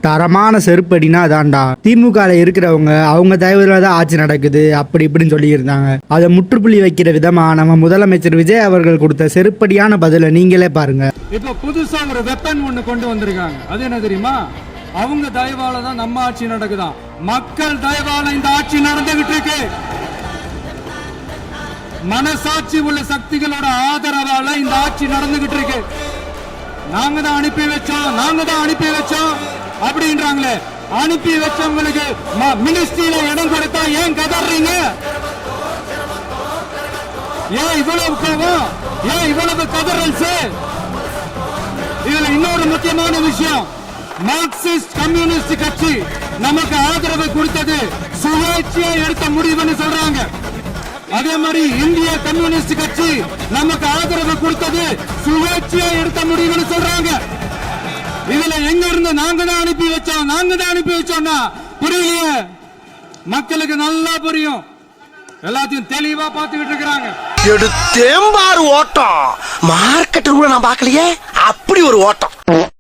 தரமான செருப்படினா அதான்டா. திமுக இருக்கிறவங்க அவங்க தயவுல தான் ஆட்சி நடக்குது அப்படி இப்படின்னு சொல்லி இருந்தாங்க. அதை முற்றுப்புள்ளி வைக்கிற விதமா நம்ம முதலமைச்சர் விஜய் அவர்கள் கொடுத்த செருப்படியான பதில நீங்களே பாருங்க. இப்ப புதுசா ஒரு வெப்பன் ஒண்ணு கொண்டு வந்திருக்காங்க. அது என்ன தெரியுமா? அவங்க தயவால தான் நம்ம ஆட்சி நடக்குதான். மக்கள் தயவால இந்த ஆட்சி நடந்துகிட்டு இருக்கு. மனசாட்சி உள்ள சக்திகளோட ஆதரவால இந்த ஆட்சி நடந்துகிட்டு இருக்கு. நாங்க தான் அனுப்பி வச்சோம் அப்படின்றாங்களே. அனுப்பி வச்சவங்களுக்கு மினிஸ்ட்ரியில இடம் கொடுத்தா ஏன் கதறீங்க? ஏன் இவ்வளவு கோபம்? ஏன் இவ்வளவு கதறல்? இதுல இன்னொரு முக்கியமான விஷயம், மார்க்சிஸ்ட் கம்யூனிஸ்ட் கட்சி நமக்கு ஆதரவு கொடுத்தது சுயேட்சையா எடுத்த முடிவுன்னு சொல்றாங்க. அதே மாதிரி இந்திய கம்யூனிஸ்ட் கட்சி நமக்கு ஆதரவு கொடுத்தது சுயேட்சையா எடுத்த முடிவுன்னு சொல்றாங்க. இதுல எங்க இருந்து நாங்க தான் அனுப்பி வச்சோம்னா புரியலையே. மக்களுக்கு நல்லா புரியும். எல்லாத்தையும் தெளிவா பார்த்துக்கிட்டு இருக்கிறாங்க. எடுத்தேம்பாரு ஓட்டம். மார்க்கெட் கூட நான் பார்க்கலையே, அப்படி ஒரு ஓட்டம்.